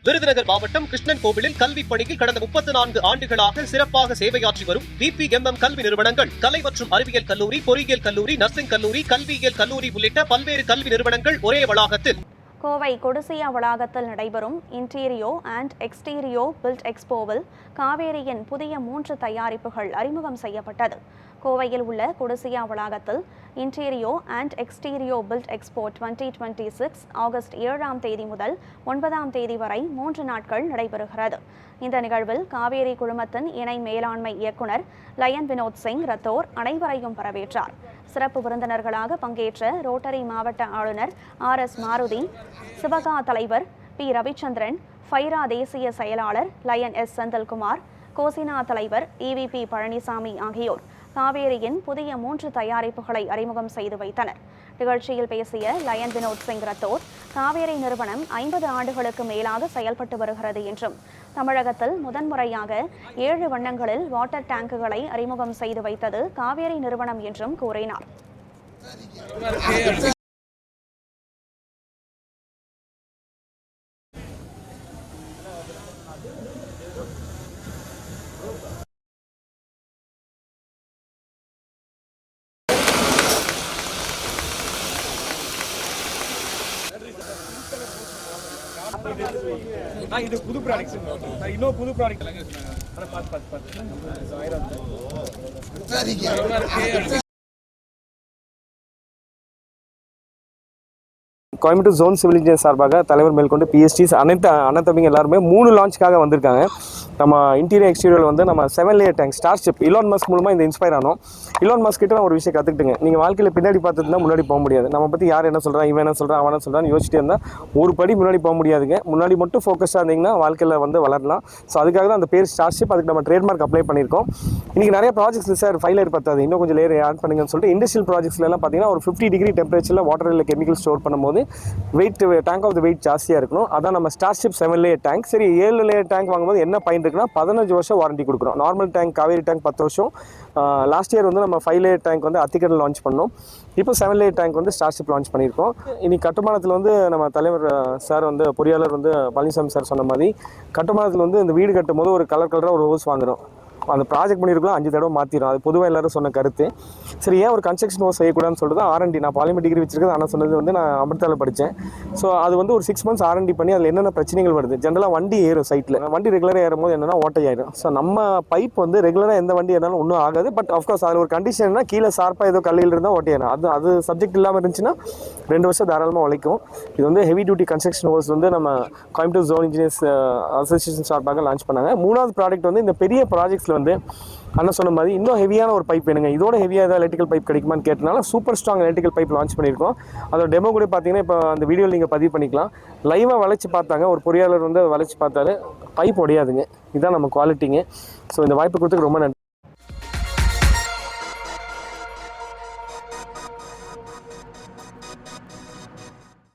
விருதுநகர் மாவட்டம் கிருஷ்ணன் கோவிலில் கல்வி பணியில் கடந்த 34 ஆண்டுகளாக சிறப்பாக சேவையாற்றி வரும் VPMM கல்வி நிறுவனங்கள், கலை மற்றும் அறிவியல் கல்லூரி, பொறியியல் கல்லூரி, நர்சிங் கல்லூரி, கல்வியியல் கல்லூரி உள்ளிட்ட பல்வேறு கல்வி நிறுவனங்கள் ஒரே வளாகத்தில் கோவை கொடிசியா வளாகத்தில் நடைபெறும் இன்டீரியோ அண்ட் எக்ஸ்டீரியோ பில்ட் எக்ஸ்போவில் காவேரியின் புதிய 3 தயாரிப்புகள் அறிமுகம் செய்யப்பட்டது. கோவையில் உள்ள கொடிசியா வளாகத்தில் இன்டீரியோ அண்ட் எக்ஸ்டீரியோ பில்ட் எக்ஸ்போ 2026 ஆகஸ்ட் 7ஆம் தேதி முதல் 9ஆம் தேதி வரை 3 நாட்கள் நடைபெறுகிறது. இந்த நிகழ்வில் காவேரி குழுமத்தின் இணை மேலாண்மை இயக்குனர் லயன் வினோத் சிங் ரத்தோர் அனைவரையும் வரவேற்றார். சிறப்பு விருந்தினர்களாக பங்கேற்ற ரோட்டரி மாவட்ட ஆளுநர் RS மாருதி, சிவகா தலைவர் P ரவிச்சந்திரன், ஃபைரா தேசிய செயலாளர் லயன் S செந்தில்குமார், கோசினா தலைவர் EVP பழனிசாமி ஆகியோர் காவேரியின் புதிய 3 தயாரிப்புகளை அறிமுகம் செய்து வைத்தனர். நிகழ்ச்சியில் பேசிய லயன் வினோத் சிங் ரத்தோர், காவேரி நிறுவனம் 50 ஆண்டுகளுக்கு மேலாக செயல்பட்டு வருகிறது என்றும், தமிழகத்தில் முதன்முறையாக 7 வண்ணங்களில் வாட்டர் டேங்குகளை அறிமுகம் செய்து வைத்தது காவேரி நிறுவனம் என்றும் கூறினார். இது புது ப்ராடக்ட்ஸ் இன்னும் புது product Coimbatore zone civil engineer சார்பாக தலைவர் மேற்கொண்டு PhDs அனைத்து தம்பிங்க எல்லாருமே 3 லான்ச்சுக்காக வந்திருக்காங்க. நம்ம இன்டீரியர் எக்ஸ்டீரியர் வந்து நம்ம 7 layer tank Starship Elon Musk மூலமாக இந்த இன்ஸ்பயர் ஆனோம். இலான் மஸ்க் கிட்ட நான் ஒரு விஷயம் கற்றுக்கிட்டுங்க, நீங்கள் வாழ்க்கையில் பின்னாடி பார்த்துட்டு தான் முன்னாடி போக முடியாது. நம்ம பற்றி யார் என்ன சொல்கிறான், இவன் என்ன சொல்கிறான், அவன் என்ன சொல்கிறான்னு யோசிச்சுட்டே இருந்தால் ஒரு படி முன்னாடி போக முடியாதுங்க. முன்னாடி மட்டும் ஃபோக்கஸாக இருந்தீங்கன்னா வாழ்க்கையில் வந்து வளரலாம். ஸோ அதுக்காக தான் அந்த பேர் ஸ்டார்ஷிப். அதுக்கு நம்ம ட்ரேட்மார்க் அப்ளை பண்ணியிருக்கோம். இன்றைக்கி நிறைய ப்ராஜெக்ட்ஸ் சார் 5 லேயர் பத்தாது, இன்னும் கொஞ்சம் லேயர் ஆட் பண்ணுங்கன்னு சொல்லிட்டு இண்டஸ்ட்ரியல் ப்ராஜெக்ட்ஸ்லாம் பார்த்தீங்கன்னா ஒரு 50 டிகிரி டெம்பரேச்சரில் வாட்டர் இல்லை கெமிக்கல் ஸ்டோர் பண்ணும்போது டேங்க் ஆஃப் த வெயிட் ஜாஸ்தியாக இருக்கணும். அதான் நம்ம ஸ்டார்ஷிப் 7 லேயர் டேங்க். சரி, 7 லேயர் டேங்க் வாங்கும்போது என்ன பயன் இருக்குன்னா 15 வருஷம் வாரண்டி கொடுக்குறோம். நார்மல் டேங்க் காவேரி டேங்க் 10 வருஷம். லாஸ்ட் இயர் வந்து நம்ம 5 லேயர் டேங்க் வந்து அத்திக்கடல் லான்ச் பண்ணோம். இப்போ 7 லேயர் டேங்க் வந்து ஸ்டார்ஷிப் லான்ச் பண்ணியிருக்கோம். இன்னைக்கு கட்டுமானத்தில் வந்து நம்ம தலைவர் சார் வந்து பொறியாளர் வந்து பழனிசாமி சார் சொன்ன மாதிரி கட்டுமானத்தில் வந்து இந்த வீடு கட்டும் போது ஒரு கலராக ஒரு ஹோஸ் வாங்குறோம். அந்த ப்ராஜெக்ட் பண்ணியிருக்கலாம் 5 தடவை மாற்றிடும். அது பொதுவாக எல்லாரும் சொன்ன கருத்து. சரி, ஏன் ஒரு கன்ஸ்ட்ரக்ஷன் ஹோஸ் செய்யக்கூடாதுன்னு சொல்லிட்டு தான் R&D, நான் பாலிமெண்ட் டிகிரி வச்சிருக்கேன். ஆனால் சொன்னது வந்து நான் அமிர்தாவில் படித்தேன். ஸோ அது வந்து ஒரு 6 months R&D பண்ணி அதில் என்னென்ன பிரச்சனைகள் வருது. ஜென்ரலாக வண்டி ஏறும் சைட்டில், வண்டி ரெகுலராக ஏறும்போது என்னென்னா ஓட்டையாயிடும். ஸோ நம்ம பைப் வந்து ரெகுலராக எந்த வண்டி ஏறாலும் ஒன்றும் ஆகாது. பட் ஆஃப்கோர்ஸ் அதில் ஒரு கண்டிஷன்னா கீழே ஷார்ப்பாக ஏதோ கல்லில் இருந்தால் ஓட்டையாயிடும். அது சப்ஜெக்ட் இல்லாமல் இருந்துச்சுன்னா 2 வருஷம் தாராளமாக உழைக்கும். இது வந்து ஹெவி டியூட்டி கன்ஸ்ட்ரக்ஷன் ஹோஸ் வந்து நம்ம கோயம்புத்தூர் ஜோன் இன்ஜினியர்ஸ் அசோசியேஷன் சார்பாக லான்ச் பண்ணாங்க. 3வது ப்ராடக்ட் வந்து இந்த பெரிய ப்ராஜெக்ட்ஸில் வந்து அண்ணன் சொன்ன மாதிரி இன்னும் ஹெவியான ஒரு பைப் வேணுங்க, இதோட ஹெவியாக ஏதாவது எலக்ட்ரிக்கல் பைப் கிடைக்குமான்னு கேட்டனால super strong electrical pipe launch பண்ணியிருக்கோம். அதோட டெமோ கூட பார்த்தீங்கன்னா இப்போ அந்த வீடியோவில் நீங்கள் பதிவு பண்ணிக்கலாம். லைவாக வளைச்சி பார்த்தாங்க, ஒரு பொறியாளர் வந்து வளைச்சி பார்த்தாரு, பைப் உடையாதுங்க. இதுதான் நம்ம குவாலிட்டிங்க. ஸோ இந்த வாய்ப்பு கொடுத்துக்கு ரொம்ப நன்றி.